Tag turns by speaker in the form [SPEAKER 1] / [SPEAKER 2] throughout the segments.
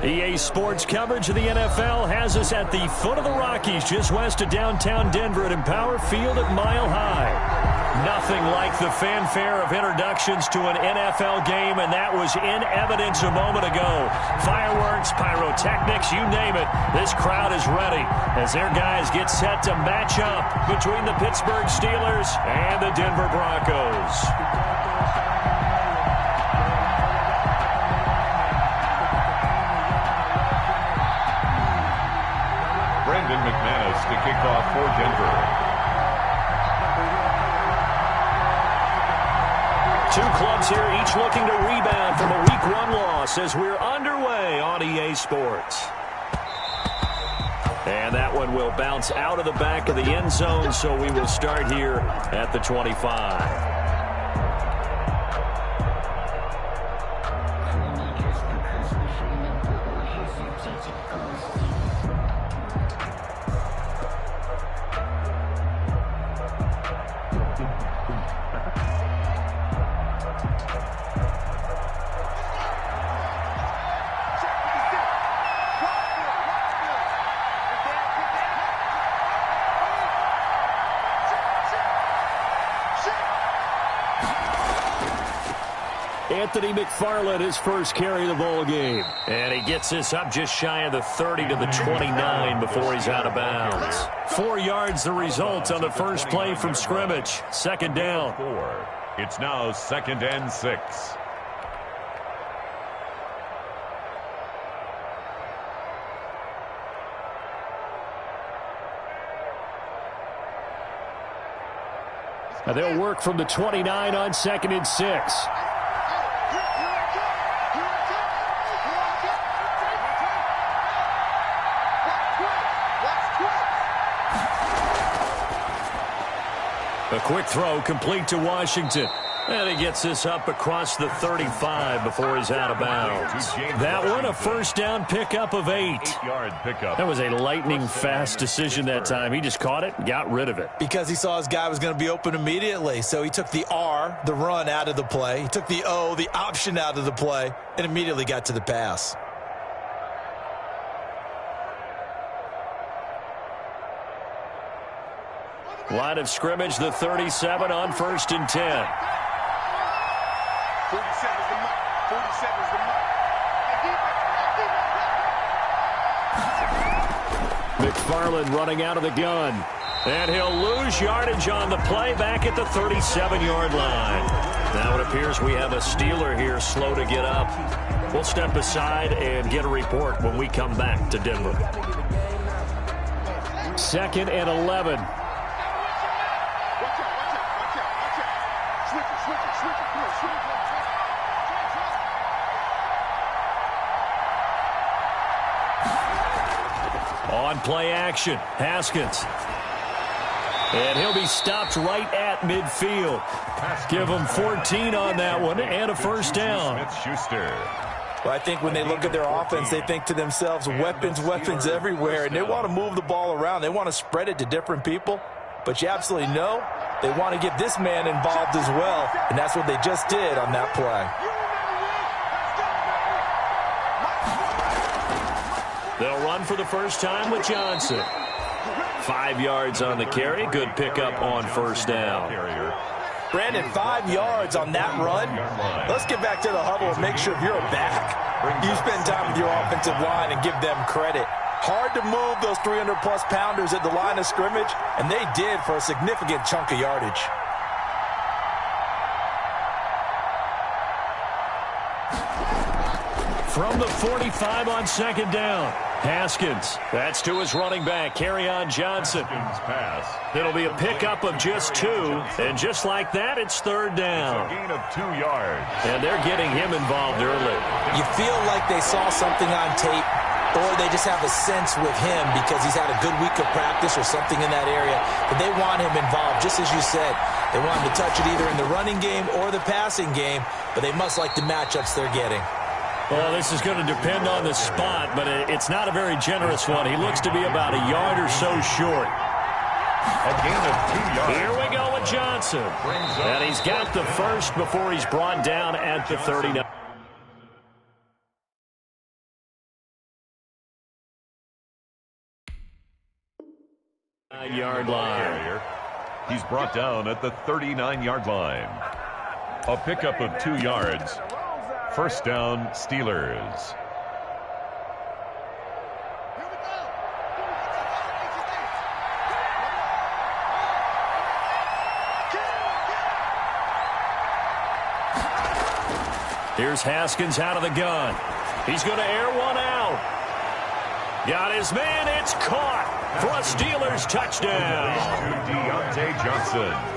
[SPEAKER 1] EA Sports coverage of the NFL has us at the foot of the Rockies, just west of downtown Denver at Empower Field at Mile High. Nothing like the fanfare of introductions to an NFL game, and that was in evidence a moment ago. Fireworks, pyrotechnics, you name it. This crowd is ready as their guys get set to match up between the Pittsburgh Steelers and the Denver Broncos.
[SPEAKER 2] McManus to kick off for Denver.
[SPEAKER 1] Two clubs here, each looking to rebound from a Week 1 loss as we're underway on EA Sports. And that one will bounce out of the back of the end zone, so we will start here at the 25. Anthony McFarland, his first carry of the ball game. And he gets this up just shy of the 30 to the 29 before he's out of bounds. 4 yards the result on the first play from scrimmage. Second down.
[SPEAKER 2] It's now 2nd and 6.
[SPEAKER 1] Now they'll work from the 29 on 2nd and 6. A quick throw complete to Washington. And he gets this up across the 35 before he's out of bounds. That one, a first down pickup of 8.
[SPEAKER 2] 8-yard pickup.
[SPEAKER 1] That was a lightning-fast decision that time. He just caught it and got rid of it.
[SPEAKER 3] Because he saw his guy was going to be open immediately. So he took the R, the run, out of the play. He took the O, the option, out of the play, and immediately got to the pass.
[SPEAKER 1] Line of scrimmage, the 37 on 1st and 10.
[SPEAKER 4] 47's the mark. 47's the mark.
[SPEAKER 1] McFarland running out of the gun. And he'll lose yardage on the play back at the 37-yard line. Now it appears we have a Steeler here slow to get up. We'll step aside and get a report when we come back to Denver. 2nd and 11. On play action, Haskins. And he'll be stopped right at midfield. Give him 14 on that one and a first down.
[SPEAKER 3] Well, I think when they look at their offense, they think to themselves, weapons, weapons everywhere, and they want to move the ball around. They want to spread it to different people. But you absolutely know they want to get this man involved as well, and that's what they just did on that play.
[SPEAKER 1] They'll run for the first time with Johnson. 5 yards on the carry. Good pickup on first down.
[SPEAKER 3] Brandon, 5 yards on that run. Let's get back to the huddle and make sure if you're back, you spend time with your offensive line and give them credit. Hard to move those 300-plus pounders at the line of scrimmage, and they did for a significant chunk of yardage.
[SPEAKER 1] From the 45 on 2nd down. Haskins. That's to his running back, Kerryon Johnson.
[SPEAKER 2] Pass.
[SPEAKER 1] It'll be a pickup of just 2. And just like that, it's 3rd down.
[SPEAKER 2] It's a gain of 2 yards.
[SPEAKER 1] And they're getting him involved early.
[SPEAKER 3] You feel like they saw something on tape, or they just have a sense with him because he's had a good week of practice or something in that area. But they want him involved, just as you said. They want him to touch it either in the running game or the passing game, but they must like the matchups they're getting.
[SPEAKER 1] Well, this is going to depend on the spot, but it's not a very generous one. He looks to be about a yard or so short.
[SPEAKER 2] A gain of 2 yards.
[SPEAKER 1] Here we go with Johnson. And he's got the first before he's brought down at the 39. 39-yard line.
[SPEAKER 2] He's brought down at the 39-yard line. A pickup of 2 yards. First down, Steelers.
[SPEAKER 1] Here's Haskins out of the gun. He's going to air one out. Got his man. It's caught for a Steelers touchdown.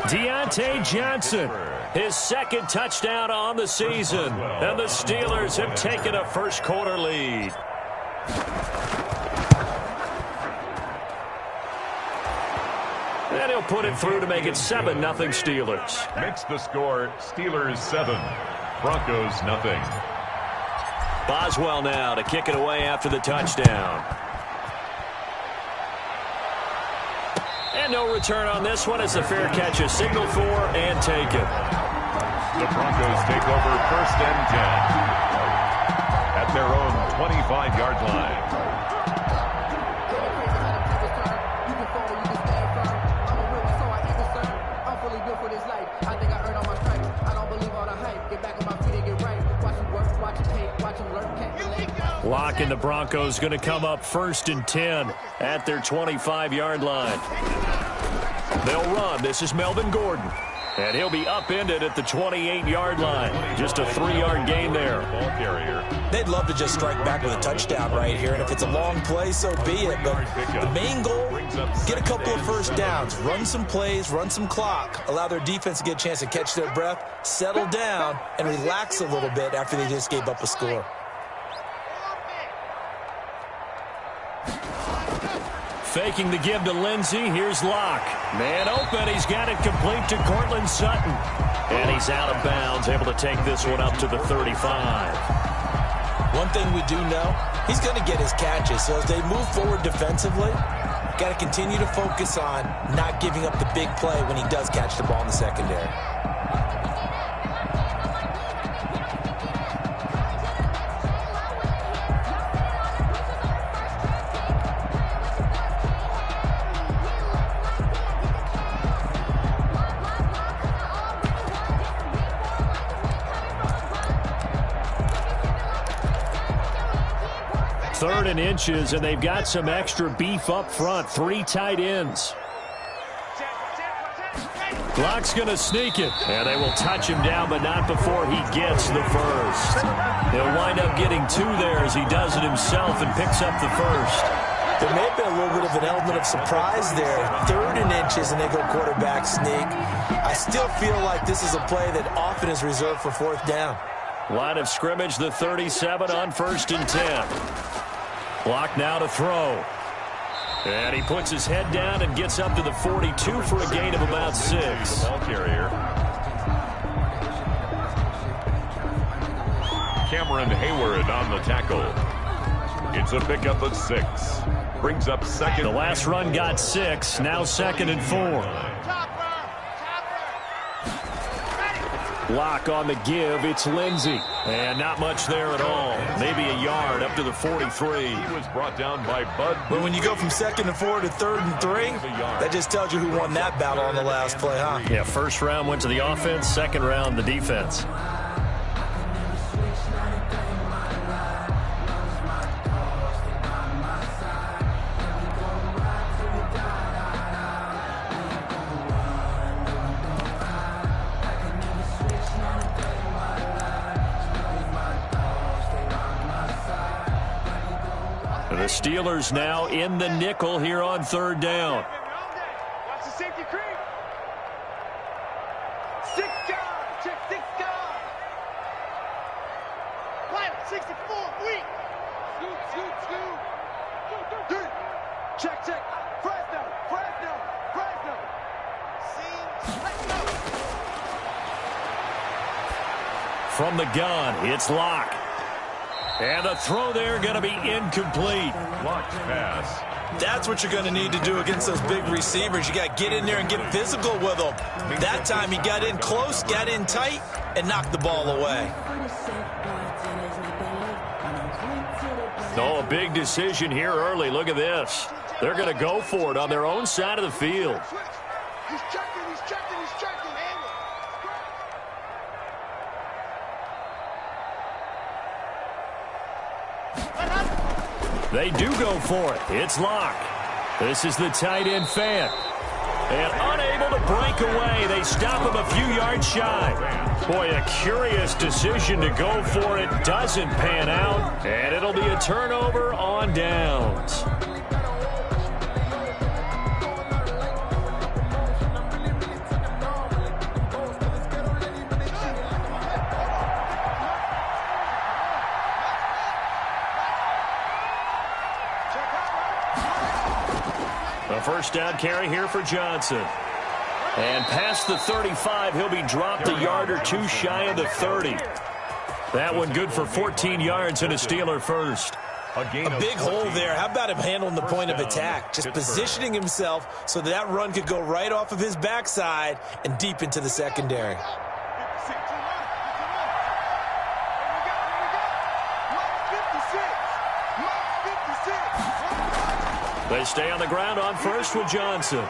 [SPEAKER 1] Deontay Johnson, his second touchdown on the season. And the Steelers have taken a first-quarter lead. And he'll put it through to make it 7-0 Steelers.
[SPEAKER 2] Makes the score Steelers 7. Broncos nothing.
[SPEAKER 1] Boswell now to kick it away after the touchdown. And no return on this one as the fair catch is signaled for and taken.
[SPEAKER 2] The Broncos take over 1st and 10 at their own 25-yard line.
[SPEAKER 1] Lock and the Broncos going to come up 1st and 10 at their 25-yard line. They'll run. This is Melvin Gordon. And he'll be upended at the 28-yard line. Just a 3-yard gain there.
[SPEAKER 2] Ball carrier.
[SPEAKER 3] They'd love to just strike back with a touchdown right here. And if it's a long play, so be it. But the main goal, get a couple of first downs. Run some plays, run some clock. Allow their defense to get a chance to catch their breath, settle down, and relax a little bit after they just gave up a score.
[SPEAKER 1] Faking the give to Lindsey. Here's Locke. Man open. He's got it complete to Cortland Sutton. And he's out of bounds, able to take this one up to the 35.
[SPEAKER 3] One thing we do know, he's going to get his catches. So as they move forward defensively, got to continue to focus on not giving up the big play when he does catch the ball in the secondary.
[SPEAKER 1] Third and inches, and they've got some extra beef up front. 3 tight ends. Locke's going to sneak it, and they will touch him down, but not before he gets the first. He'll wind up getting 2 there as he does it himself and picks up the first.
[SPEAKER 3] There may have been a little bit of an element of surprise there. 3rd and inches, and they go quarterback sneak. I still feel like this is a play that often is reserved for 4th down.
[SPEAKER 1] Line of scrimmage, the 37 on 1st and 10. Block now to throw. And he puts his head down and gets up to the 42 for a gain of about 6.
[SPEAKER 2] Ball carrier. Cameron Hayward on the tackle. It's a pickup of 6. Brings up 2nd.
[SPEAKER 1] The last run got 6. Now 2nd and 4. Lock on the give. It's Lindsey. And not much there at all. Maybe a yard up to the 43.
[SPEAKER 2] He was brought down by Bud.
[SPEAKER 3] But when you go from 2nd and 4 to 3rd and 3, that just tells you who won that battle on the last play, huh?
[SPEAKER 1] Yeah, first round went to the offense. Second round, the defense. The Steelers now in the nickel here on 3rd down.
[SPEAKER 4] Watch the safety creep. 6 guard. Check 6 guard. Pilot 64. Weak. Scoot. Check. Fresno.
[SPEAKER 1] From the gun, it's Locke. And the throw there going to be incomplete.
[SPEAKER 2] Blocked pass.
[SPEAKER 3] That's what you're going to need to do against those big receivers. You got to get in there and get physical with them. That time he got in close, got in tight, and knocked the ball away.
[SPEAKER 1] So a big decision here early. Look at this. They're going to go for it on their own side of the field.
[SPEAKER 4] He's checking, he's checking, he's checking.
[SPEAKER 1] They do go for it. It's Locke. This is the tight end fan. And unable to break away. They stop him a few yards shy. Boy, a curious decision to go for it. Doesn't pan out. And it'll be a turnover on downs. A first down carry here for Johnson. And past the 35, he'll be dropped a yard or two shy of the 30. That one good for 14 yards and a Steeler first.
[SPEAKER 3] A big hole there. How about him handling the point of attack? Just positioning himself so that run could go right off of his backside and deep into the secondary.
[SPEAKER 1] They stay on the ground on first with Johnson.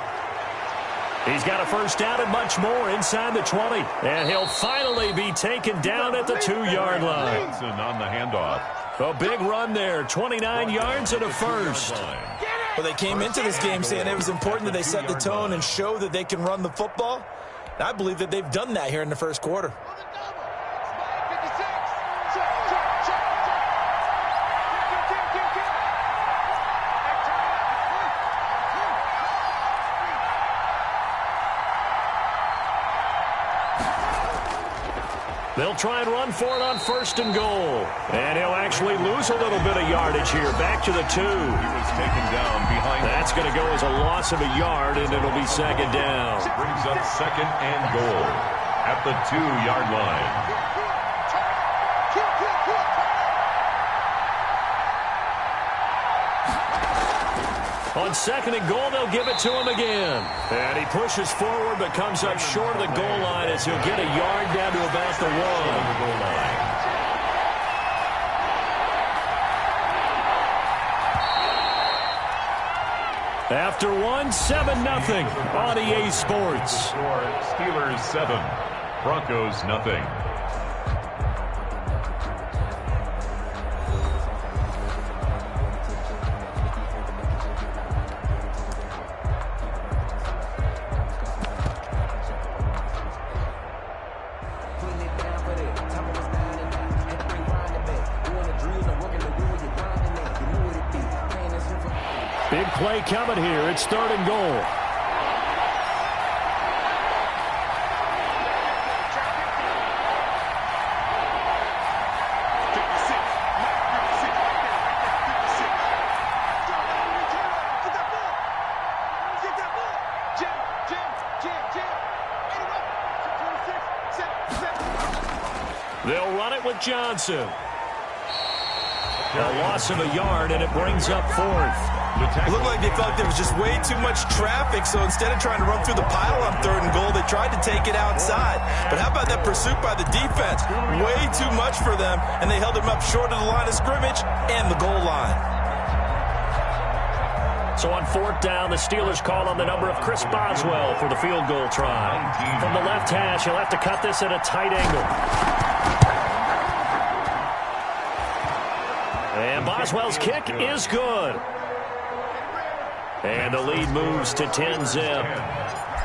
[SPEAKER 1] He's got a first down and much more inside the 20. And he'll finally be taken down at the 2-yard line.
[SPEAKER 2] Johnson on the handoff.
[SPEAKER 1] A big run there, 29 yards and a first.
[SPEAKER 3] Well, they came into this game saying it was important that they set the tone and show that they can run the football. And I believe that they've done that here in the first quarter.
[SPEAKER 1] They'll try and run for it on first and goal. And he'll actually lose a little bit of yardage here. Back to the 2.
[SPEAKER 2] He was taken down behind.
[SPEAKER 1] That's going to go as a loss of a yard, and it'll be second down.
[SPEAKER 2] Brings up second and goal at the 2-yard line.
[SPEAKER 1] On second and goal, they'll give it to him again. And he pushes forward but comes up short of the goal line as he'll get a yard down to about the 1. After 1, 7-0 on EA Sports.
[SPEAKER 2] Steelers 7, Broncos nothing.
[SPEAKER 1] Big play coming here. It's third and goal. They'll run it with Johnson. A loss of a yard, and it brings up fourth.
[SPEAKER 3] It looked like they felt there was just way too much traffic, so instead of trying to run through the pile on third and goal, they tried to take it outside. But how about that pursuit by the defense? Way too much for them, and they held him up short of the line of scrimmage and the goal line.
[SPEAKER 1] So on fourth down, the Steelers call on the number of Chris Boswell for the field goal try. From the left hash, he'll have to cut this at a tight angle. And Boswell's kick is good. And the lead moves to 10-zip.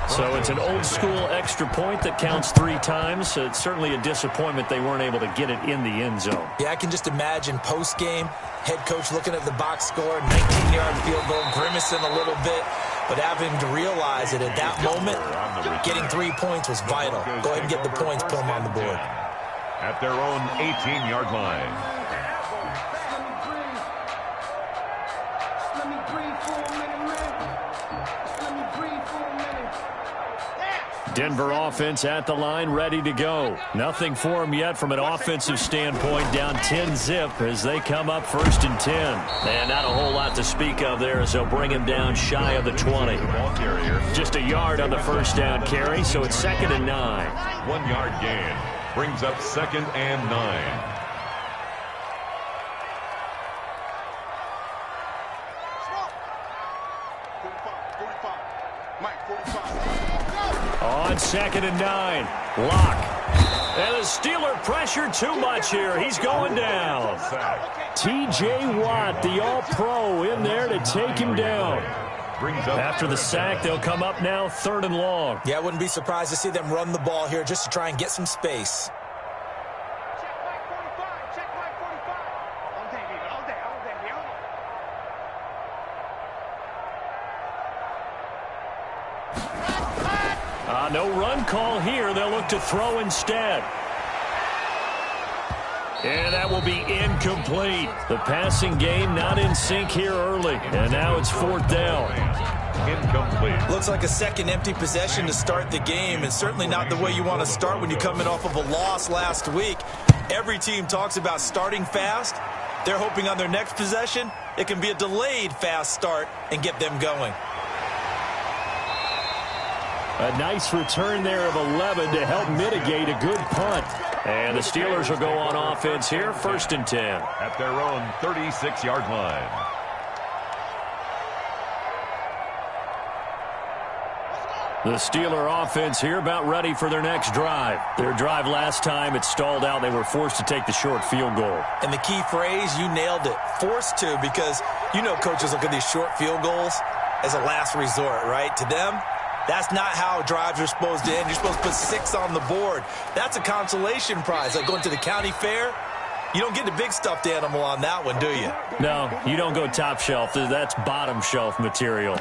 [SPEAKER 1] So it's an old-school extra point that counts 3 times. So it's certainly a disappointment they weren't able to get it in the end zone.
[SPEAKER 3] Yeah, I can just imagine post-game, head coach looking at the box score, 19-yard field goal, grimacing a little bit, but having to realize that at that moment, getting 3 points was vital. Go ahead and get the points, put them on the board.
[SPEAKER 2] At their own 18-yard line.
[SPEAKER 1] Denver offense at the line, ready to go. Nothing for them yet from an offensive standpoint, down 10-zip as they come up first and 10. And not a whole lot to speak of there as they'll bring him down shy of the 20. Just a yard on the first down carry, so it's second and 9.
[SPEAKER 2] 1 yard gain brings up second and 9.
[SPEAKER 1] it's 2nd and 9. Lock. And the Steeler pressure too much here. He's going down. T.J. Watt, the All-Pro, in there to take him down. After the sack, they'll come up now 3rd and long.
[SPEAKER 3] Yeah, I wouldn't be surprised to see them run the ball here just to try and get some space.
[SPEAKER 1] No run call here. They'll look to throw instead. And that will be incomplete. The passing game not in sync here early. And now it's 4th down.
[SPEAKER 2] Incomplete.
[SPEAKER 3] Looks like a second empty possession to start the game, and certainly not the way you want to start when you're coming off of a loss last week. Every team talks about starting fast. They're hoping on their next possession, it can be a delayed fast start and get them going.
[SPEAKER 1] A nice return there of 11 to help mitigate a good punt. And the Steelers will go on offense here, 1st and 10.
[SPEAKER 2] At their own 36-yard line.
[SPEAKER 1] The Steeler offense here about ready for their next drive. Their drive last time, it stalled out. They were forced to take the short field goal.
[SPEAKER 3] And the key phrase, you nailed it, forced to, because you know coaches look at these short field goals as a last resort, right? To them, that's not how drives are supposed to end. You're supposed to put 6 on the board. That's a consolation prize. Like going to the county fair, you don't get the big stuffed animal on that one, do you?
[SPEAKER 1] No, you don't go top shelf. That's bottom shelf material.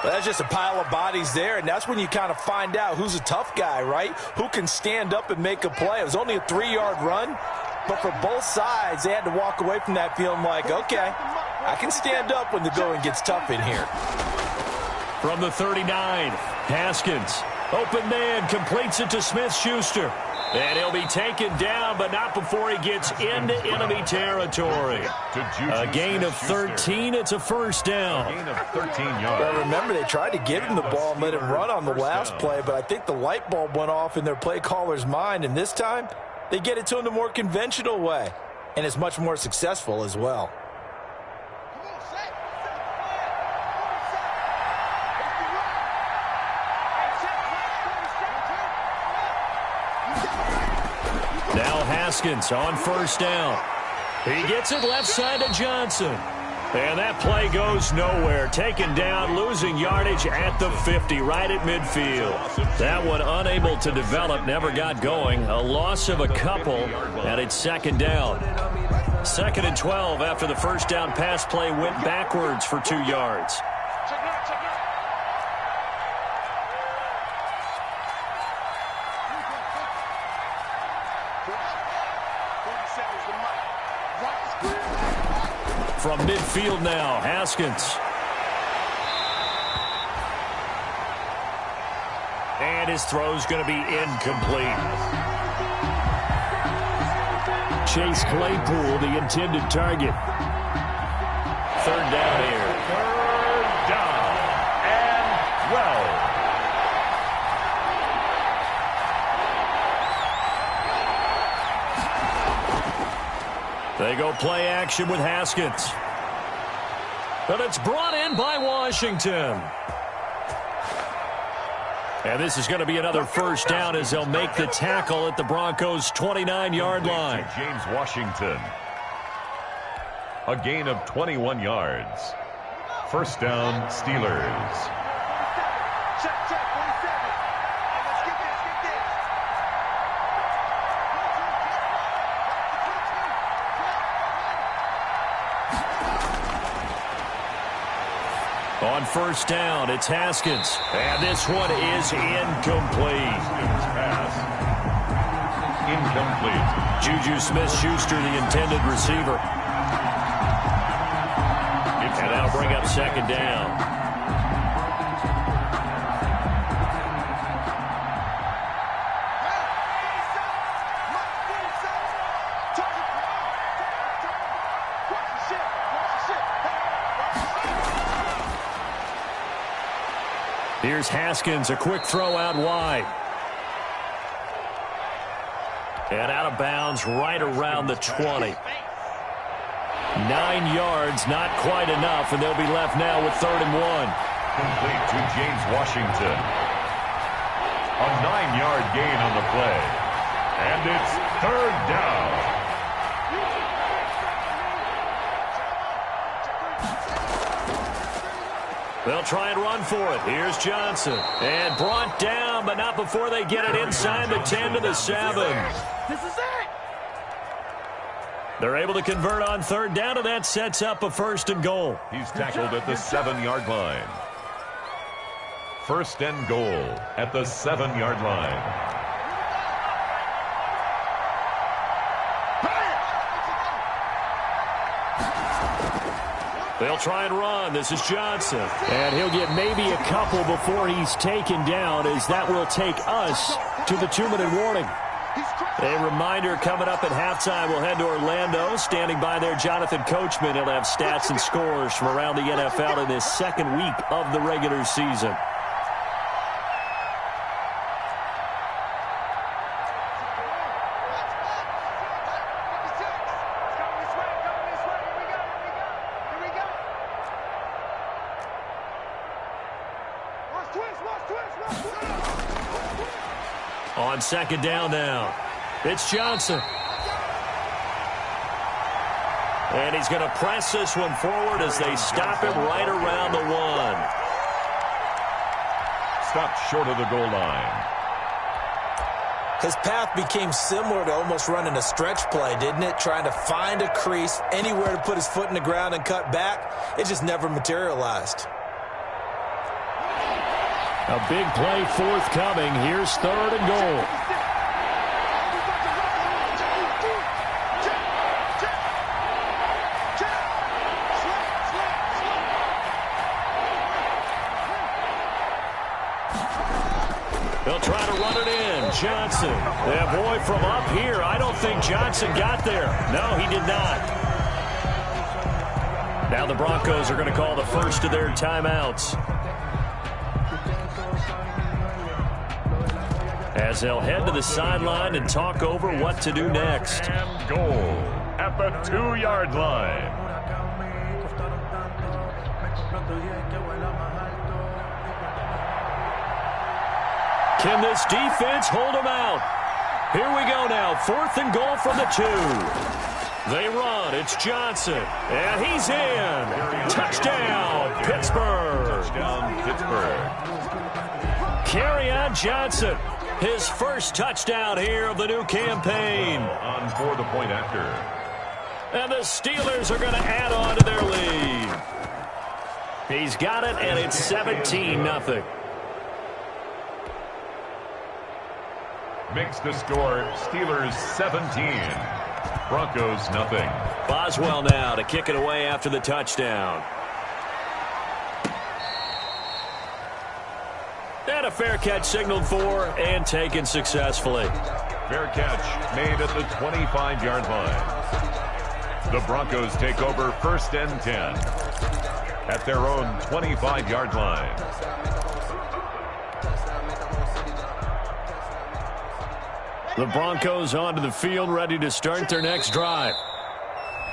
[SPEAKER 3] Well, that's just a pile of bodies there, and that's when you kind of find out who's a tough guy, right? Who can stand up and make a play. It was only a 3-yard run, but for both sides, they had to walk away from that feeling like, okay, I can stand up when the going gets tough in here.
[SPEAKER 1] From the 39, Haskins. Open man, completes it to Smith-Schuster. And he'll be taken down, but not before he gets into enemy territory. A gain of 13, it's a 1st down.
[SPEAKER 2] Gain of 13 yards.
[SPEAKER 3] Well, remember, they tried to give him the ball and let him run on the last play, but I think the light bulb went off in their play caller's mind, and this time, they get it to him the more conventional way, and it's much more successful as well.
[SPEAKER 1] Now Haskins on 1st down. He gets it left side to Johnson. And that play goes nowhere. Taken down, losing yardage at the 50, right at midfield. That one unable to develop, never got going. A loss of a couple, and it's 2nd down. 2nd and 12 after the 1st down pass play went backwards for 2 yards. From midfield now, Haskins. And his throw's going to be incomplete. Chase Claypool, the intended target. 3rd down here.
[SPEAKER 2] 3rd down and 12.
[SPEAKER 1] They go play action with Haskins. But it's brought in by Washington. And this is going to be another 1st down as they'll make the tackle at the Broncos' 29-yard line.
[SPEAKER 2] James Washington. A gain of 21 yards. 1st down, Steelers.
[SPEAKER 1] On 1st down, it's Haskins. And this one is incomplete.
[SPEAKER 2] Pass. Incomplete.
[SPEAKER 1] Juju Smith-Schuster, the intended receiver. And that'll bring up 2nd down. Here's Haskins, a quick throw out wide. And out of bounds right around the 20. 9 yards, not quite enough, and they'll be left now with 3rd and 1.
[SPEAKER 2] Complete to James Washington. 9-yard gain on the play. And it's 3rd down.
[SPEAKER 1] They'll try and run for it. Here's Johnson. And brought down, but not before they get it inside the 10 to the 7.
[SPEAKER 4] This is it.
[SPEAKER 1] They're able to convert on 3rd down, and that sets up a 1st and goal.
[SPEAKER 2] He's tackled at the 7-yard line. 1st and goal at the 7-yard line.
[SPEAKER 1] They'll try and run. This is Johnson. And he'll get maybe a couple before he's taken down, as that will take us to the 2-minute warning. A reminder coming up at halftime. We'll head to Orlando. Standing by there, Jonathan Coachman. He'll have stats and scores from around the NFL in this 2nd week of the regular season. On 2nd down now, it's Johnson. And he's going to press this one forward as they stop him right around the 1.
[SPEAKER 2] Stopped short of the goal line.
[SPEAKER 3] His path became similar to almost running a stretch play, didn't it? Trying to find a crease, anywhere to put his foot in the ground and cut back. It just never materialized.
[SPEAKER 1] A big play forthcoming. Here's 3rd and goal. They'll try to run it in. Johnson. Yeah, boy, from up here, I don't think Johnson got there. No, he did not. Now the Broncos are going to call the first of their timeouts, as they'll head to the sideline and talk over what to do next.
[SPEAKER 2] And goal at the 2-yard line.
[SPEAKER 1] Can this defense hold them out? Here we go now. 4th and goal from the 2. They run. It's Johnson. And he's in. Touchdown, Pittsburgh.
[SPEAKER 2] Touchdown, Pittsburgh.
[SPEAKER 1] Kerryon Johnson. His first touchdown here of the new campaign.
[SPEAKER 2] On for the point after.
[SPEAKER 1] And the Steelers are going to add on to their lead. He's got it, and it's 17-0.
[SPEAKER 2] Makes the score Steelers 17. Broncos nothing.
[SPEAKER 1] Boswell now to kick it away after the touchdown. And a fair catch signaled for and taken successfully.
[SPEAKER 2] Fair catch made at the 25-yard line. The Broncos take over 1st and 10 at their own 25-yard line.
[SPEAKER 1] The Broncos onto the field, ready to start their next drive.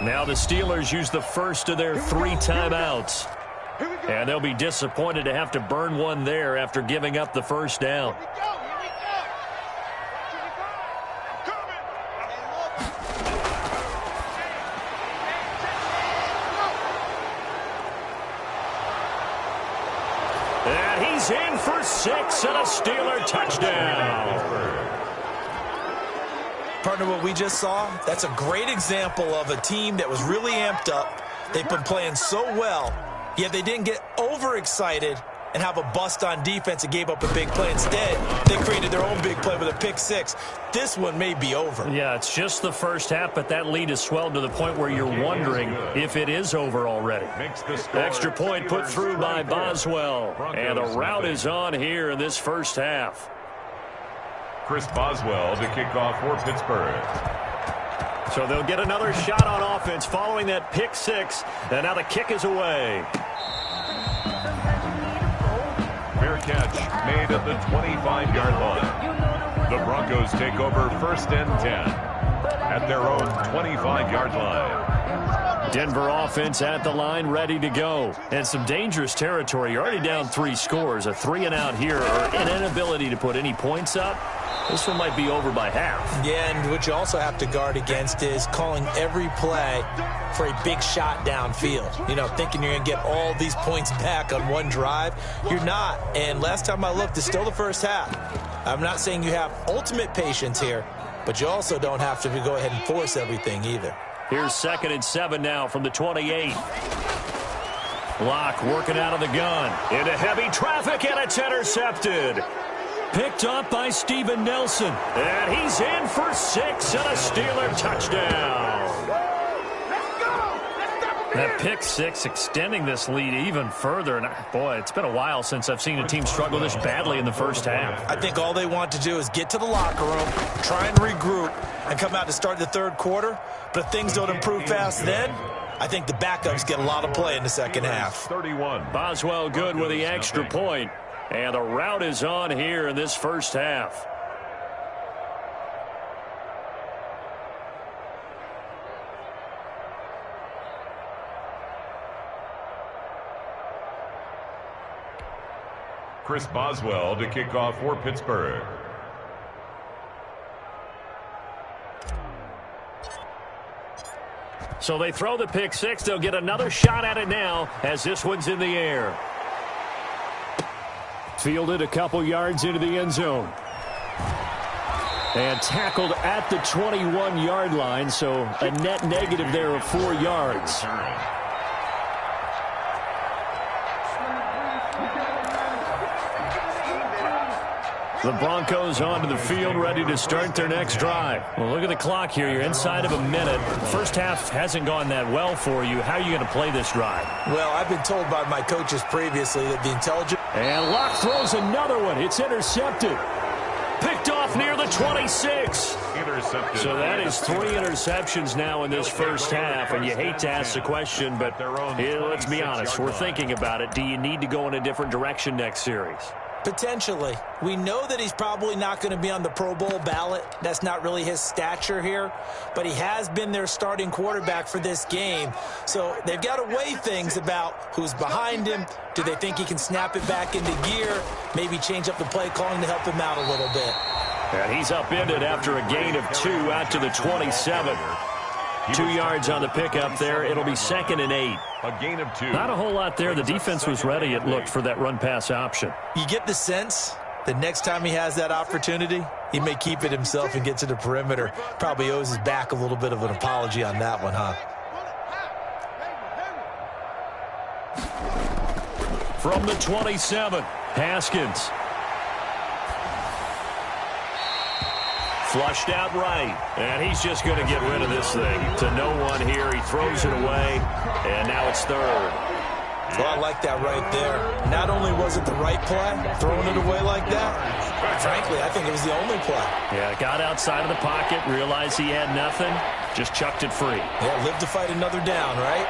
[SPEAKER 1] Now the Steelers use the first of their 3 timeouts. And they'll be disappointed to have to burn one there after giving up the first down. And he's in for 6 and a Steeler touchdown.
[SPEAKER 3] Partner, what we just saw, that's a great example of a team that was really amped up. They've been playing so well, yet they didn't get overexcited and have a bust on defense and gave up a big play. Instead, they created their own big play with a pick 6. This one may be over.
[SPEAKER 1] Yeah, it's just the first half, but that lead has swelled to the point where you're wondering if it is over already. Extra point put through by Boswell. And the route is on here in this first half.
[SPEAKER 2] Chris Boswell to kick off for Pittsburgh.
[SPEAKER 1] So they'll get another shot on offense following that pick 6. And now the kick is away.
[SPEAKER 2] Fair catch made at the 25-yard line. The Broncos take over 1st and 10 at their own 25-yard line.
[SPEAKER 1] Denver offense at the line, ready to go. And some dangerous territory. You're already down 3 scores. A 3-and-out here, or an inability to put any points up. This one might be over by half.
[SPEAKER 3] Yeah, and what you also have to guard against is calling every play for a big shot downfield. You know, thinking you're going to get all these points back on one drive. You're not. And last time I looked, it's still the first half. I'm not saying you have ultimate patience here, but you also don't have to go ahead and force everything either.
[SPEAKER 1] Here's 2nd and 7 now from the 28. Locke working out of the gun. Into heavy traffic, and it's intercepted. Picked up by Steven Nelson. And he's in for 6 and a Steeler touchdown. That pick 6 extending this lead even further. And boy, it's been a while since I've seen a team struggle this badly in the first half.
[SPEAKER 3] I think all they want to do is get to the locker room, try and regroup, and come out to start the third quarter. But if things don't improve fast then, I think the backups get a lot of play in the second half.
[SPEAKER 2] 31.
[SPEAKER 1] Boswell good with the extra point. And the rout is on here in this first half.
[SPEAKER 2] Chris Boswell to kick off for Pittsburgh.
[SPEAKER 1] So they throw the pick 6. They'll get another shot at it now as this one's in the air. Fielded a couple yards into the end zone. And tackled at the 21-yard line, so a net negative there of 4 yards. The Broncos onto the field, ready to start their next drive. Well, look at the clock here. You're inside of a minute. First half hasn't gone that well for you. How are you going to play this drive?
[SPEAKER 3] Well, I've been told by my coaches previously that the intelligent...
[SPEAKER 1] And Locke throws another one. It's intercepted. Picked off near the 26.
[SPEAKER 2] Intercepted.
[SPEAKER 1] So that is 3 interceptions now in this first half, and you hate to ask the question, but let's be honest. We're thinking about it. Do you need to go in a different direction next series?
[SPEAKER 3] Potentially. We know that he's probably not going to be on the Pro Bowl ballot. That's not really his stature here. But he has been their starting quarterback for this game. So they've got to weigh things about who's behind him. Do they think he can snap it back into gear? Maybe change up the play calling to help him out a little bit.
[SPEAKER 1] And he's upended after a gain of 2 out to the 27. 2 yards on the pickup there. It'll be 2nd and 8.
[SPEAKER 2] A gain of 2.
[SPEAKER 1] Not a whole lot there. The defense was ready, it looked, for that run-pass option.
[SPEAKER 3] You get the sense that next time he has that opportunity, he may keep it himself and get to the perimeter. Probably owes his back a little bit of an apology on that one, huh?
[SPEAKER 1] From the 27, Haskins. Flushed out right, and he's just going to get rid of this thing. To no one here, he throws it away, and now it's 3rd.
[SPEAKER 3] Well, I like that right there. Not only was it the right play, throwing it away like that, frankly, I think it was the only play.
[SPEAKER 1] Yeah, got outside of the pocket, realized he had nothing, just chucked it free.
[SPEAKER 3] Yeah, live to fight another down, right?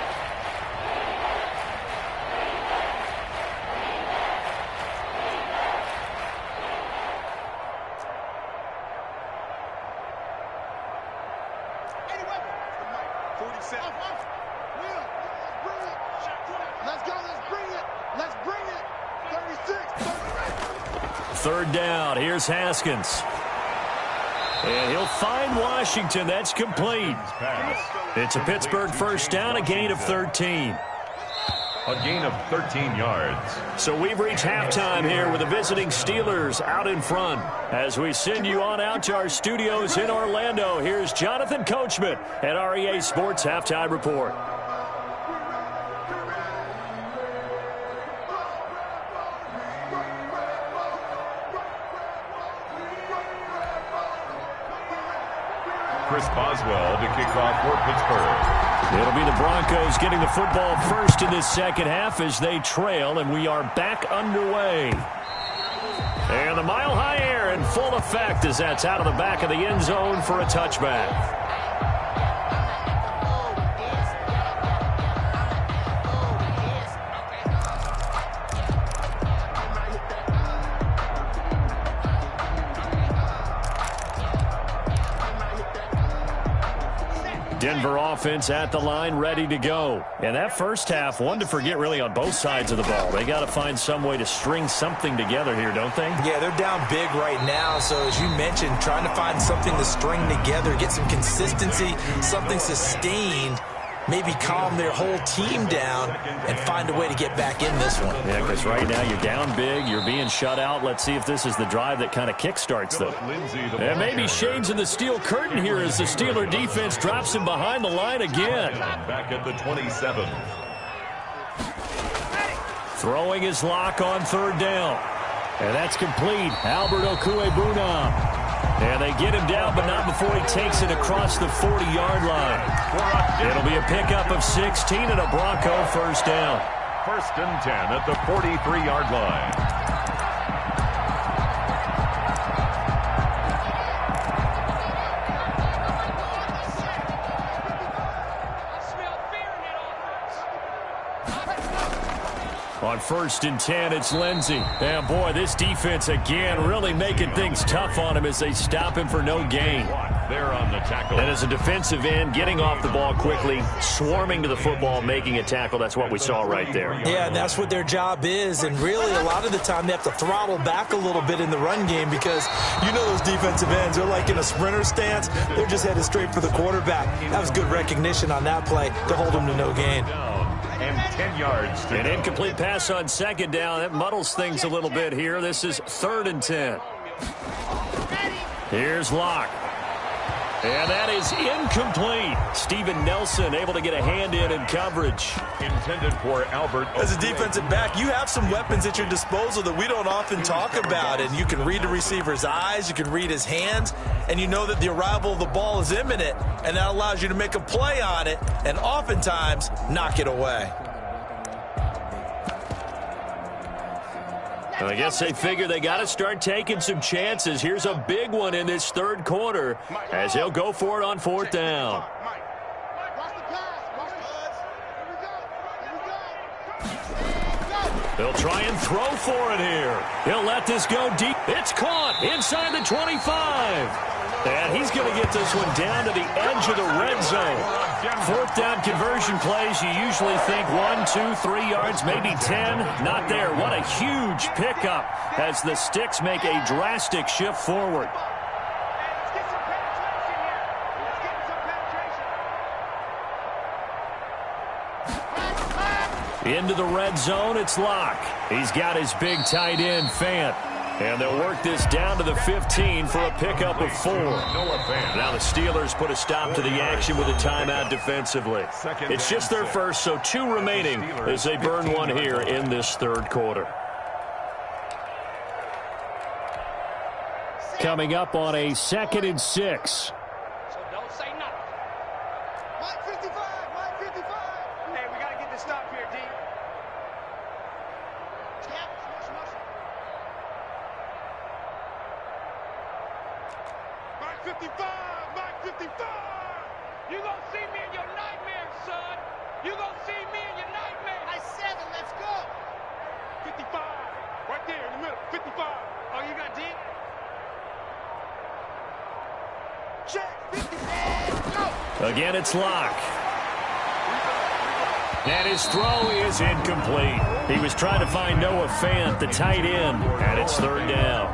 [SPEAKER 1] Third down. Here's Haskins. And he'll find Washington. That's complete. It's a Pittsburgh first down, a gain of 13.
[SPEAKER 2] A gain of 13 yards.
[SPEAKER 1] So we've reached halftime here with the visiting Steelers out in front. As we send you on out to our studios in Orlando, here's Jonathan Coachman at REA Sports Halftime Report.
[SPEAKER 2] Chris Boswell to kick off for Pittsburgh.
[SPEAKER 1] It'll be the Broncos getting the football first in this second half as they trail, and we are back underway. And the mile-high air in full effect as that's out of the back of the end zone for a touchback. Denver offense at the line, ready to go. And that first half, one to forget really on both sides of the ball. They got to find some way to string something together here, don't they?
[SPEAKER 3] Yeah, they're down big right now. So as you mentioned, trying to find something to string together, get some consistency, something sustained, maybe calm their whole team down and find a way to get back in this one.
[SPEAKER 1] Yeah, because right now you're down big, you're being shut out. Let's see if this is the drive that kind of kickstarts them. And maybe shades in the steel curtain here as the Steeler defense drops him behind the line again.
[SPEAKER 2] Back at the 27.
[SPEAKER 1] Throwing his lock on third down. And that's complete. Albert Okwuegbunam. And they get him down, but not before he takes it across the 40-yard line. It'll be a pickup of 16 and a Bronco first down.
[SPEAKER 2] 1st and 10 at the 43-yard line.
[SPEAKER 1] On 1st and 10, it's Lindsey. And boy, this defense again really making things tough on him as they stop him for no gain.
[SPEAKER 2] They're on the tackle.
[SPEAKER 1] And as a defensive end, getting off the ball quickly, swarming to the football, making a tackle, that's what we saw right there.
[SPEAKER 3] Yeah, and that's what their job is. And really, a lot of the time, they have to throttle back a little bit in the run game because you know those defensive ends, they're like in a sprinter stance. They're just headed straight for the quarterback. That was good recognition on that play to hold him to no gain.
[SPEAKER 2] And 10 yards to
[SPEAKER 1] An incomplete pass on second down. That muddles things a little bit here. This is 3rd and 10. Here's Locke. And that is incomplete. Steven Nelson able to get a hand in coverage.
[SPEAKER 2] Intended for Albert.
[SPEAKER 3] As a defensive back, you have some weapons at your disposal that we don't often talk about. And you can read the receiver's eyes, you can read his hands, and you know that the arrival of the ball is imminent. And that allows you to make a play on it and oftentimes knock it away.
[SPEAKER 1] I guess they figure they got to start taking some chances. Here's a big one in this third quarter as he'll go for it on 4th down. They'll try and throw for it here. He'll let this go deep. It's caught inside the 25. And he's going to get this one down to the edge of the red zone. 4th down conversion plays, you usually think 1, 2, 3 yards, maybe 10. Not there. What a huge pickup as the Sticks make a drastic shift forward. Into the red zone, it's Locke. He's got his big tight end, Fant. And they'll work this down to the 15 for a pickup of 4. Now the Steelers put a stop to the action with a timeout defensively. It's just their first, so 2 remaining as they burn one here in this third quarter. Coming up on a 2nd and 6.
[SPEAKER 4] So don't say nothing. Mike 55, Mike 55. Hey, we got to get this stop here, D. Mike 55, Mike 55. You gonna see me in your nightmares, son. You gonna see me in your nightmares. I said it, let's go. 55, right there in the middle, 55. Oh, you got D? Check, 55, go.
[SPEAKER 1] Again, it's Locke. And his throw is incomplete. He was trying to find Noah Fant, the tight end, and it's 3rd down.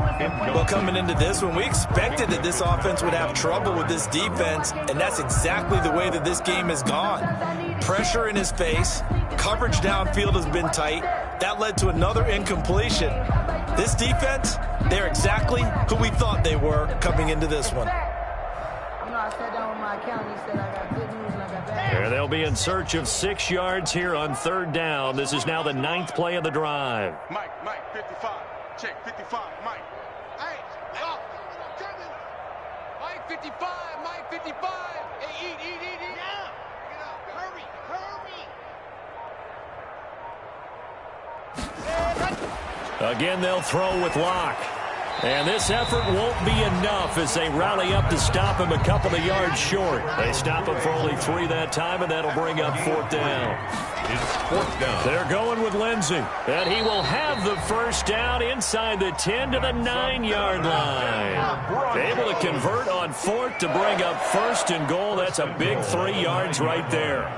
[SPEAKER 3] Well, coming into this one, we expected that this offense would have trouble with this defense, and that's exactly the way that this game has gone. Pressure in his face, coverage downfield has been tight. That led to another incompletion. This defense, they're exactly who we thought they were coming into this one.
[SPEAKER 5] I sat down with my accountant. He said I got good news and I got bad.
[SPEAKER 1] There they'll be in search of 6 yards here on 3rd down. This is now the 9th play of the drive.
[SPEAKER 4] Mike, 55. Check, 55, Mike. Hey, oh, Mike 55, Mike 55. Hey, eat. Now, get up, hurry.
[SPEAKER 1] Again, they'll throw with Locke. And this effort won't be enough as they rally up to stop him a couple of yards short. They stop him for only 3 that time, and that'll bring up 4th down.
[SPEAKER 2] It's 4th down.
[SPEAKER 1] They're going with Lindsey. And he will have the first down inside the 10 to the 9-yard line. Able to convert on 4th to bring up 1st and goal. That's a big 3 yards right there.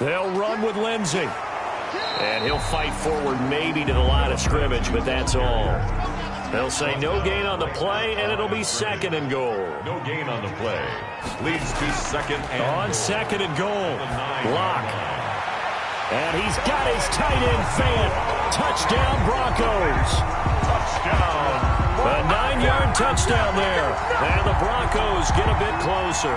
[SPEAKER 1] They'll run with Lindsey. And he'll fight forward maybe to the line of scrimmage, but that's all. They'll say no gain on the play, and it'll be 2nd and goal.
[SPEAKER 2] No gain on the play. Leads to 2nd and
[SPEAKER 1] on
[SPEAKER 2] goal.
[SPEAKER 1] 2nd and goal. Lock. And he's got his tight end fan. Touchdown, Broncos.
[SPEAKER 2] Touchdown.
[SPEAKER 1] A 9-yard touchdown there. And the Broncos get a bit closer.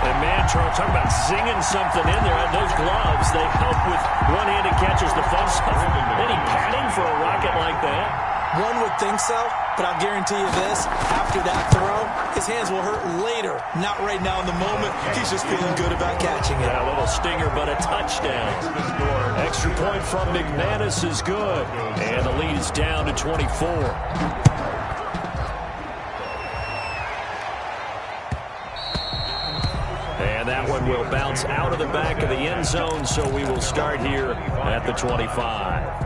[SPEAKER 1] And man, Charles, talking about zinging something in there. Those gloves, they help with one-handed catches, the fun stuff. Any padding for a rocket like that?
[SPEAKER 3] One would think so, but I'll guarantee you this. After that throw, his hands will hurt later. Not right now in the moment. He's just feeling good about catching it.
[SPEAKER 1] Yeah, a little stinger, but a touchdown. Extra point from McManus is good. And the lead is down to 24. And that one will bounce out of the back of the end zone, so we will start here at the 25.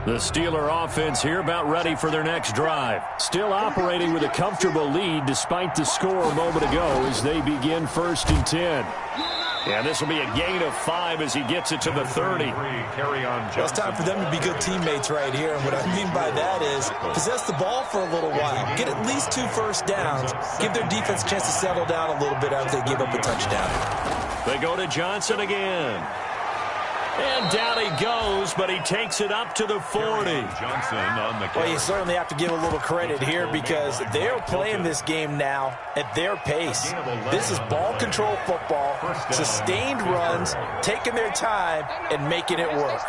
[SPEAKER 1] The Steeler offense here about ready for their next drive. Still operating with a comfortable lead despite the score a moment ago as they begin 1st and 10. And this will be a gain of 5 as he gets it to the 30.
[SPEAKER 3] Well, it's time for them to be good teammates right here. And what I mean by that is possess the ball for a little while. Get at least 2 first downs. Give their defense a chance to settle down a little bit after they give up a touchdown.
[SPEAKER 1] They go to Johnson again. And down he goes, but he takes it up to the 40.
[SPEAKER 2] Johnson on the carry.
[SPEAKER 3] Well, you certainly have to give a little credit here because they're playing this game now at their pace. This is ball control football, sustained runs, taking their time, and making it work.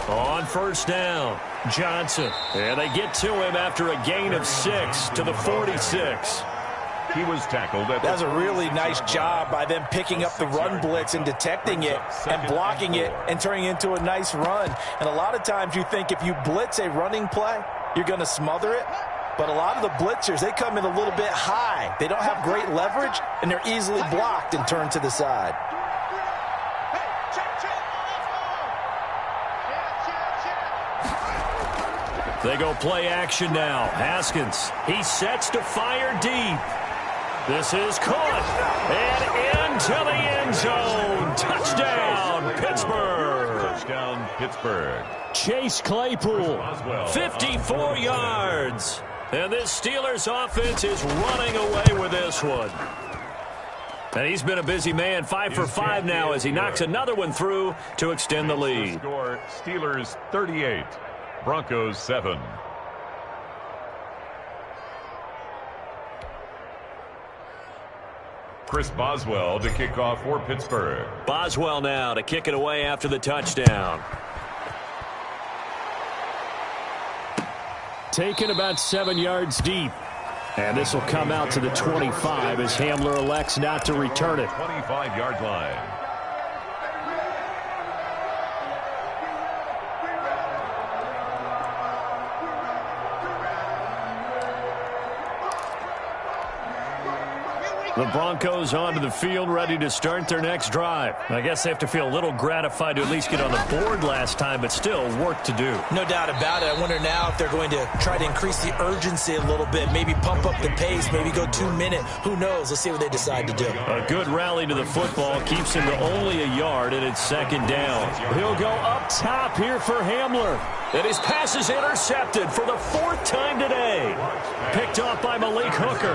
[SPEAKER 1] On 1st down, Johnson. And they get to him after a gain of 6 to the 46.
[SPEAKER 2] He was tackled at
[SPEAKER 3] That was a really nice job by them picking up the run blitz and detecting it and blocking it and turning it into a nice run. And a lot of times you think if you blitz a running play, you're going to smother it. But a lot of the blitzers, they come in a little bit high. They don't have great leverage, and they're easily blocked and turned to the side.
[SPEAKER 1] They go play action now. Haskins, he sets to fire deep. This is caught. And into the end zone. Touchdown, Pittsburgh.
[SPEAKER 2] touchdown, Pittsburgh.
[SPEAKER 1] Chase Claypool, 54 yards. And this Steelers offense is running away with this one. And he's been a busy man, 5 for 5 now as he knocks another one through to extend the lead.
[SPEAKER 2] Score, Steelers 38, Broncos 7. Chris Boswell to kick off for Pittsburgh.
[SPEAKER 1] Boswell now to kick it away after the touchdown. Taken about 7 yards deep. And this will come out to the 25 as Hamler elects not to return it.
[SPEAKER 2] 25-yard line.
[SPEAKER 1] The Broncos onto the field, ready to start their next drive. I guess they have to feel a little gratified to at least get on the board last time, but still work to do.
[SPEAKER 3] No doubt about it. I wonder now if they're going to try to increase the urgency a little bit, maybe pump up the pace, maybe go 2 minute. Who knows? Let's see what they decide to do.
[SPEAKER 1] A good rally to the football keeps him to only a yard, and it's second down. He'll go up top here for Hamler. And his pass is intercepted for the 4th time today. Picked off by Malik Hooker.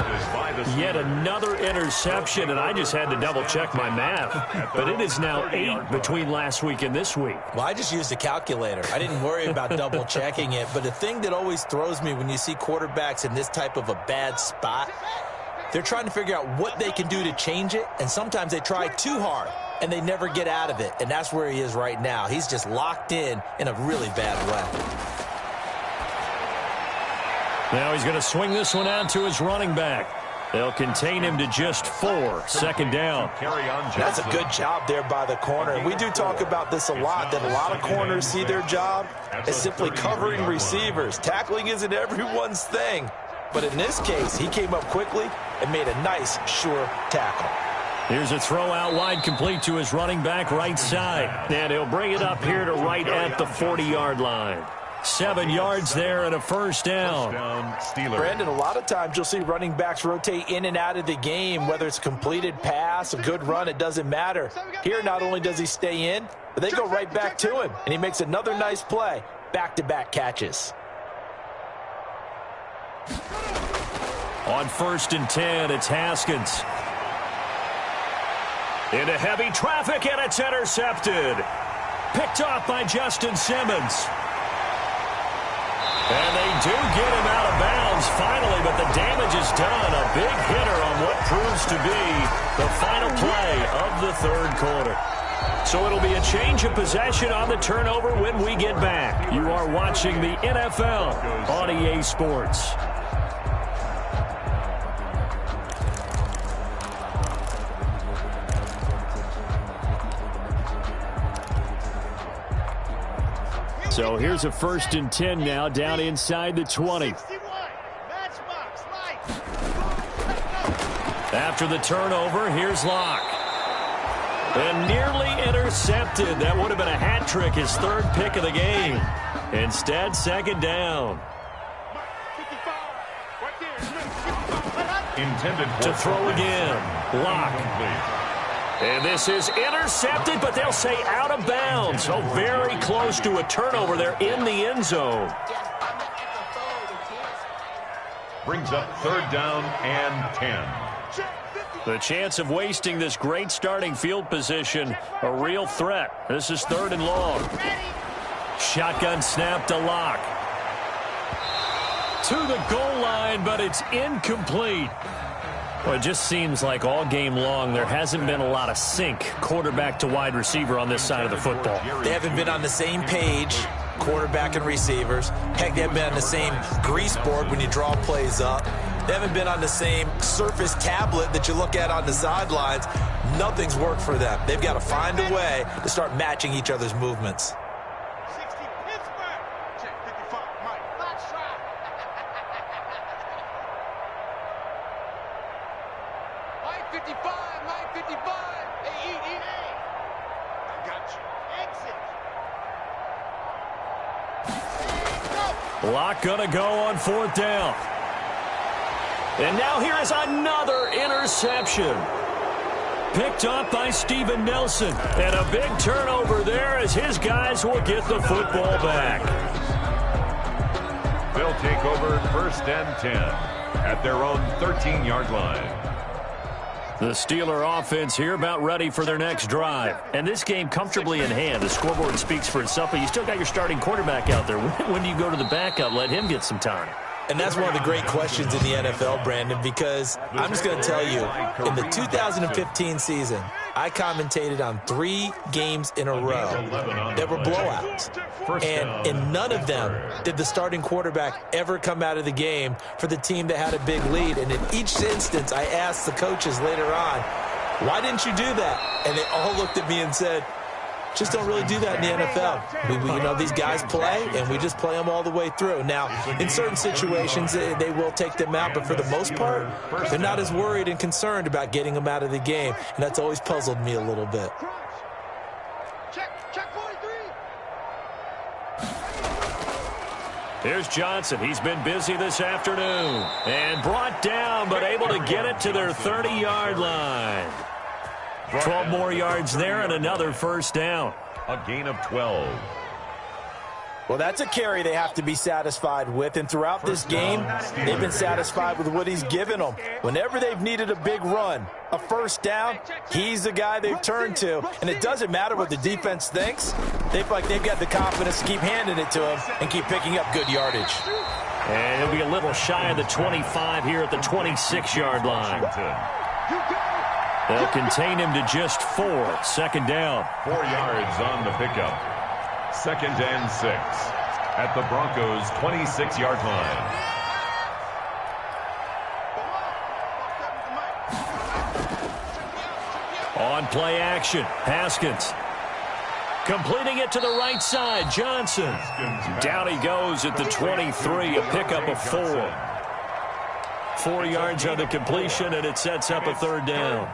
[SPEAKER 1] Yet another interception, and I just had to double-check my math. But it is now 8 between last week and this week.
[SPEAKER 3] Well, I just used a calculator. I didn't worry about double-checking it. But the thing that always throws me when you see quarterbacks in this type of a bad spot, they're trying to figure out what they can do to change it, and sometimes they try too hard, and they never get out of it. And that's where he is right now. He's just locked in a really bad way.
[SPEAKER 1] Now he's going to swing this one out to his running back. They'll contain him to just 4. Second down.
[SPEAKER 3] That's a good job there by the corner. We do talk about this a lot, that a lot of corners see their job as simply covering receivers. Tackling isn't everyone's thing. But in this case, he came up quickly and made a nice, sure tackle.
[SPEAKER 1] Here's a throw out wide, complete to his running back right side. And he'll bring it up here to right at the 40-yard line. 7 yards there and a first down.
[SPEAKER 3] Brandon, a lot of times you'll see running backs rotate in and out of the game, whether it's a completed pass, a good run, it doesn't matter. Here, not only does he stay in, but they go right back to him, and he makes another nice play. Back-to-back catches.
[SPEAKER 1] On 1st and 10, it's Haskins. Into heavy traffic, and it's intercepted. Picked off by Justin Simmons. And they do get him out of bounds finally, but the damage is done. A big hitter on what proves to be the final play of the 3rd quarter. So it'll be a change of possession on the turnover when we get back. You are watching the NFL on EA Sports. So here's a 1st and 10 now, down inside the 20. After the turnover, here's Locke. And nearly intercepted. That would have been a hat trick, his 3rd pick of the game. Instead, 2nd down.
[SPEAKER 2] Intended
[SPEAKER 1] to throw again. Locke. And this is intercepted, but they'll say out of bounds. So very close to a turnover there in the end zone.
[SPEAKER 2] Brings up 3rd down and 10.
[SPEAKER 1] The chance of wasting this great starting field position, a real threat. This is 3rd and long. Shotgun snap to Locke. To the goal line, but it's incomplete. Well, it just seems like all game long there hasn't been a lot of sync quarterback to wide receiver on this side of the football.
[SPEAKER 3] They haven't been on the same page, quarterback and receivers. Heck, they haven't been on the same grease board when you draw plays up. They haven't been on the same surface tablet that you look at on the sidelines. Nothing's worked for them. They've got to find a way to start matching each other's movements.
[SPEAKER 1] Locke gonna go on 4th down. And now here is another interception. Picked up by Steven Nelson. And a big turnover there as his guys will get the football back.
[SPEAKER 2] They'll take over 1st and 10 at their own 13-yard line.
[SPEAKER 1] The Steeler offense here about ready for their next drive. And this game comfortably in hand. The scoreboard speaks for itself, but you still got your starting quarterback out there. When do you go to the backup, let him get some time?
[SPEAKER 3] And that's one of the great questions in the NFL, Brandon, because I'm just going to tell you, in the 2015 season, I commentated on 3 games in a row that were blowouts. And in none of them did the starting quarterback ever come out of the game for the team that had a big lead. And in each instance, I asked the coaches later on, why didn't you do that? And they all looked at me and said, just don't really do that in the NFL. These guys play, and we just play them all the way through. Now, in certain situations, they will take them out, but for the most part, they're not as worried and concerned about getting them out of the game, and that's always puzzled me a little bit.
[SPEAKER 1] Here's Johnson. He's been busy this afternoon. And brought down, but able to get it to their 30-yard line. 12 more yards there and another first down.
[SPEAKER 2] A gain of 12.
[SPEAKER 3] Well, that's a carry they have to be satisfied with, and throughout this game, they've been satisfied with what he's given them. Whenever they've needed a big run, a first down, he's the guy they've turned to, and it doesn't matter what the defense thinks. They feel like they've got the confidence to keep handing it to him and keep picking up good yardage.
[SPEAKER 1] And he'll be a little shy of the 25 here at the 26-yard line. They'll contain him to just 4. Second down.
[SPEAKER 2] 4 yards on the pickup. 2nd and 6 at the Broncos' 26-yard line.
[SPEAKER 1] On play action, Haskins. Completing it to the right side, Johnson. Down he goes at the 23, a pickup of 4. 4 yards on the completion, and it sets up a third down.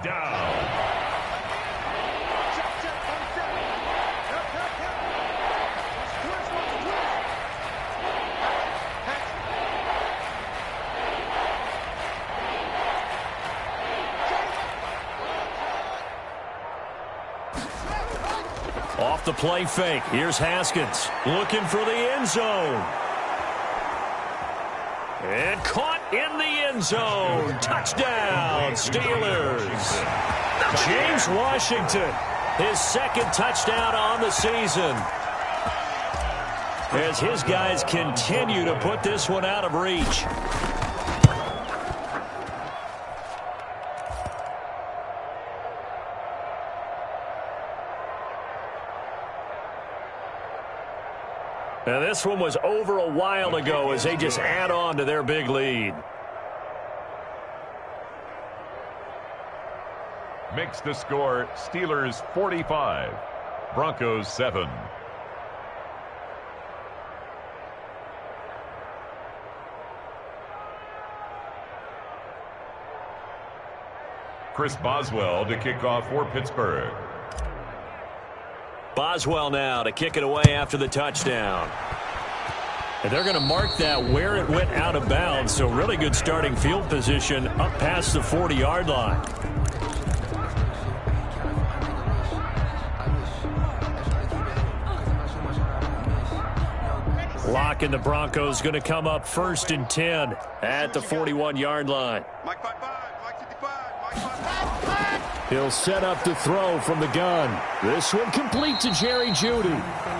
[SPEAKER 1] Off the play fake. Here's Haskins looking for the end zone. And caught in the end zone. Touchdown, Steelers. James Washington, his 2nd touchdown on the season. As his guys continue to put this one out of reach. Now, this one was over a while ago as they just add on to their big lead.
[SPEAKER 2] Makes the score Steelers 45, Broncos 7. Chris Boswell to kick off for Pittsburgh.
[SPEAKER 1] Boswell now to kick it away after the touchdown. And they're going to mark that where it went out of bounds. So really good starting field position up past the 40-yard line. Lock and the Broncos going to come up 1st and 10 at the 41-yard line. He'll set up to throw from the gun. This one complete to Jerry Jeudy.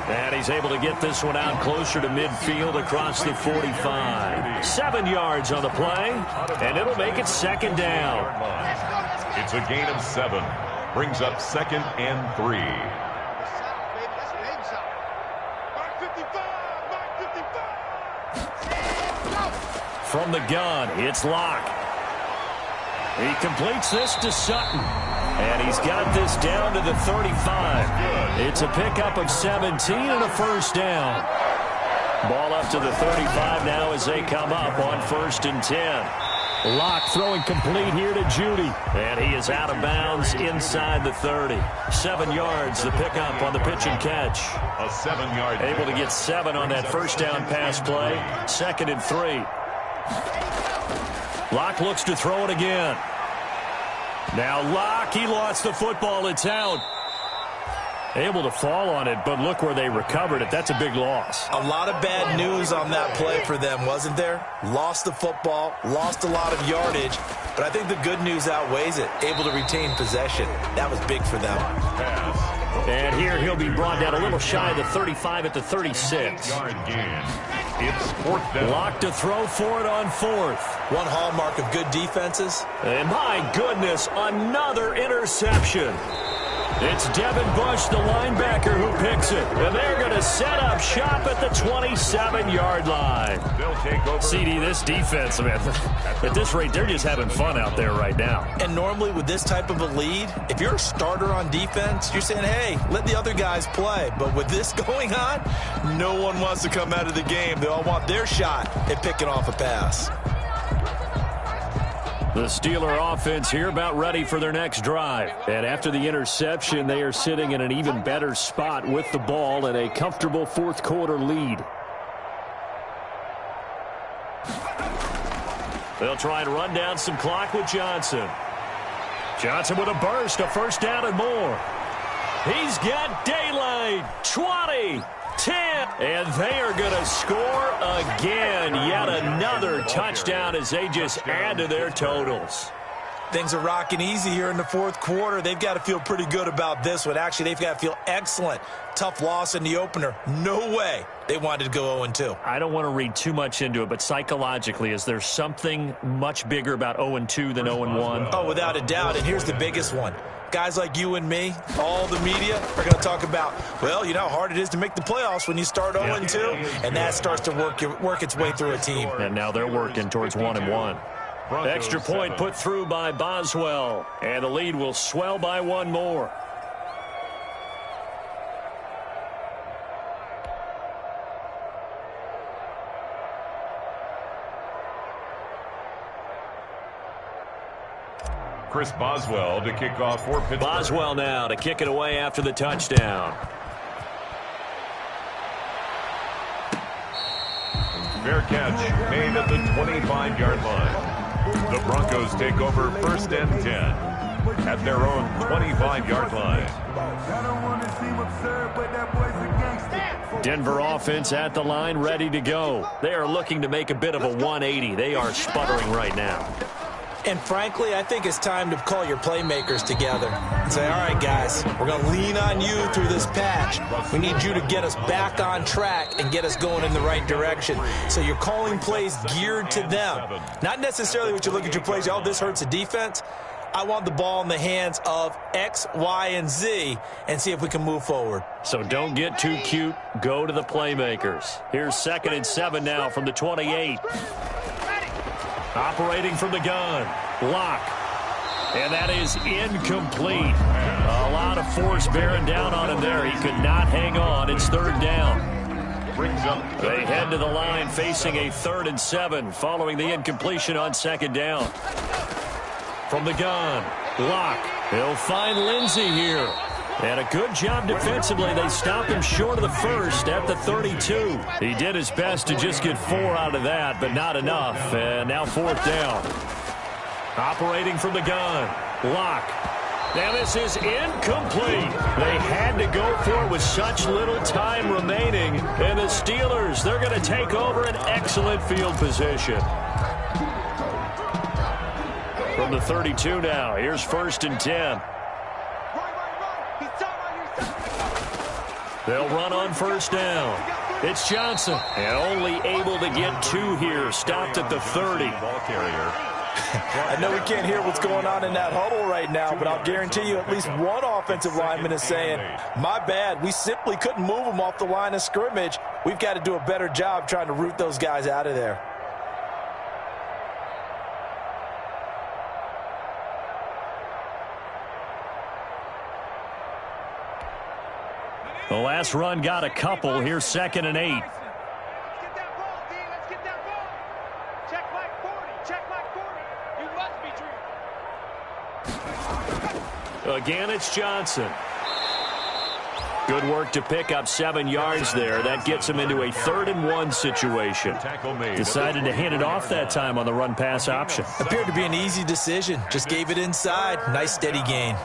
[SPEAKER 1] And he's able to get this one out closer to midfield across the 45. 7 yards on the play, and it'll make it 2nd down.
[SPEAKER 2] It's a gain of 7. Brings up 2nd and 3.
[SPEAKER 1] From the gun, it's Locke. He completes this to Sutton. And he's got this down to the 35. It's a pickup of 17 and a first down. Ball up to the 35 now as they come up on 1st and 10. Locke throwing complete here to Jeudy. And he is out of bounds inside the 30. 7 yards, the pickup on the pitch and catch.
[SPEAKER 2] A 7-yard.
[SPEAKER 1] Able to get 7 on that first down pass play. 2nd and 3. Locke looks to throw it again. Now Locke, he lost the football. It's out. Able to fall on it, but look where they recovered it. That's a big loss.
[SPEAKER 3] A lot of bad news on that play for them, wasn't there? Lost the football, lost a lot of yardage, but I think the good news outweighs it. Able to retain possession. That was big for them.
[SPEAKER 1] And here he'll be brought down a little shy of the 35 at the 36.
[SPEAKER 2] Yard gain. It's 4th down.
[SPEAKER 1] Locked to throw for it on 4th.
[SPEAKER 3] One hallmark of good defenses.
[SPEAKER 1] And my goodness, another interception. It's Devin Bush, the linebacker, who picks it. And they're going to set up shop at the 27-yard line.
[SPEAKER 2] They'll take over.
[SPEAKER 1] CD, this defense, man, at this rate, they're just having fun out there right now.
[SPEAKER 3] And normally with this type of a lead, if you're a starter on defense, you're saying, hey, let the other guys play. But with this going on, no one wants to come out of the game. They all want their shot at picking off a pass.
[SPEAKER 1] The Steeler offense here about ready for their next drive. And after the interception, they are sitting in an even better spot with the ball and a comfortable 4th quarter lead. They'll try and run down some clock with Johnson. Johnson with a burst, a first down and more. He's got daylight. 20, 10. And they are going to score again. Yet another touchdown as they just add to their totals.
[SPEAKER 3] Things are rocking easy here in the fourth quarter. They've got to feel pretty good about this one. Actually, they've got to feel excellent. Tough loss in the opener. No way they wanted to go 0-2.
[SPEAKER 1] I don't want to read too much into it, but psychologically, is there something much bigger about 0-2 than 0-1?
[SPEAKER 3] Oh, without a doubt. And here's the biggest one. Guys like you and me, all the media, are going to talk about, well, you know how hard it is to make the playoffs when you start 0-2, and that starts to work its way through a team.
[SPEAKER 1] And now they're working towards 1-1. Extra point put through by Boswell, and the lead will swell by one more.
[SPEAKER 2] Chris Boswell to kick off for Pittsburgh.
[SPEAKER 1] Boswell now to kick it away after the touchdown.
[SPEAKER 2] Fair catch made at the 25-yard line. The Broncos take over 1st and 10 at their own 25-yard line.
[SPEAKER 1] Denver offense at the line, ready to go. They are looking to make a bit of a 180. They are sputtering right now.
[SPEAKER 3] And frankly, I think it's time to call your playmakers together and say, all right, guys, we're going to lean on you through this patch. We need you to get us back on track and get us going in the right direction. So you're calling plays geared to them. Not necessarily what you look at your plays, oh, this hurts the defense. I want the ball in the hands of X, Y, and Z and see if we can move forward.
[SPEAKER 1] So don't get too cute. Go to the playmakers. Here's 2nd and 7 now from the 28. Operating from the gun. Lock. And that is incomplete. A lot of force bearing down on him there. He could not hang on. It's 3rd down. They head to the line facing a 3rd and 7 following the incompletion on 2nd down. From the gun. Lock. He'll find Lindsey here. And a good job defensively. They stopped him short of the first at the 32. He did his best to just get 4 out of that, but not enough. And now 4th down. Operating from the gun. Lock. Now this is incomplete. They had to go for it with such little time remaining. And the Steelers, they're going to take over an excellent field position. From the 32 now, here's 1st and 10. They'll run on 1st down. It's Johnson. And only able to get 2 here. Stopped at the 30.
[SPEAKER 2] Ball carrier.
[SPEAKER 3] I know we can't hear what's going on in that huddle right now, but I'll guarantee you at least one offensive lineman is saying, my bad, we simply couldn't move them off the line of scrimmage. We've got to do a better job trying to root those guys out of there.
[SPEAKER 1] The last run got a couple. Here's 2nd and 8.
[SPEAKER 4] Let's get that ball, D. Let's get that ball. Check like 40. Check like 40. You must be dreaming.
[SPEAKER 1] Again, it's Johnson. Good work to pick up 7 yards there. That gets him into a 3rd and 1 situation. Decided to hand it off that time on the run-pass option.
[SPEAKER 3] Appeared to be an easy decision. Just gave it inside. Nice steady gain.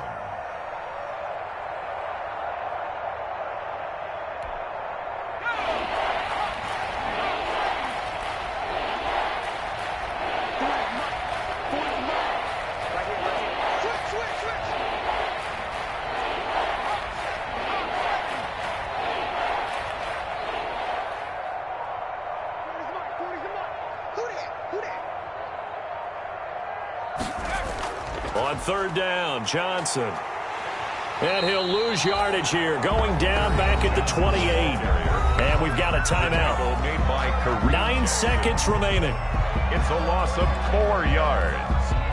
[SPEAKER 1] On 3rd down, Johnson. And he'll lose yardage here, going down back at the 28. And we've got a timeout. 9 seconds remaining.
[SPEAKER 2] It's a loss of 4 yards.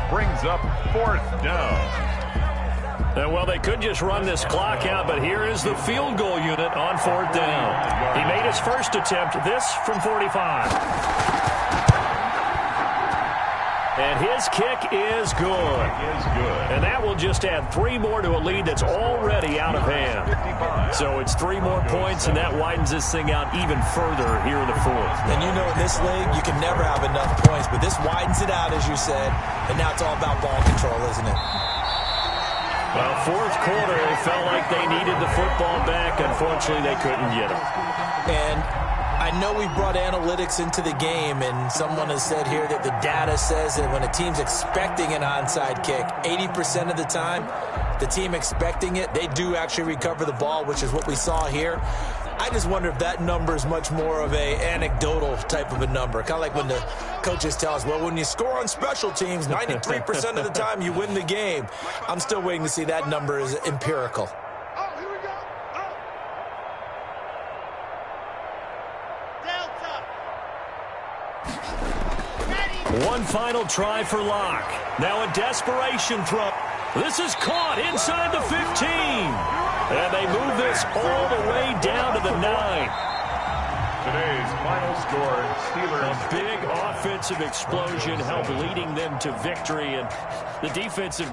[SPEAKER 2] Brings up 4th down.
[SPEAKER 1] And well, they could just run this clock out, but here is the field goal unit on 4th down. He made his first attempt, this from 45. And his kick is good. And that will just add 3 more to a lead that's already out of hand. So it's 3 more points, and that widens this thing out even further here in the 4th.
[SPEAKER 3] And you know in this league, you can never have enough points, but this widens it out, as you said, and now it's all about ball control, isn't it?
[SPEAKER 1] Well, fourth quarter, it felt like they needed the football back. Unfortunately, they couldn't get it.
[SPEAKER 3] And I know we brought analytics into the game, and someone has said here that the data says that when a team's expecting an onside kick, 80% of the time, the team expecting it, they do actually recover the ball, which is what we saw here. I just wonder if that number is much more of a anecdotal type of a number. Kind of like when the coaches tell us, well, when you score on special teams, 93% of the time you win the game. I'm still waiting to see that number is empirical.
[SPEAKER 4] Oh, here we go. Oh. Delta.
[SPEAKER 1] One final try for Locke. Now a desperation throw. This is caught inside the 15. And they move this all the way down to the 9.
[SPEAKER 2] Today's final score, Steelers.
[SPEAKER 1] A big offensive explosion helped leading them to victory. And the defensive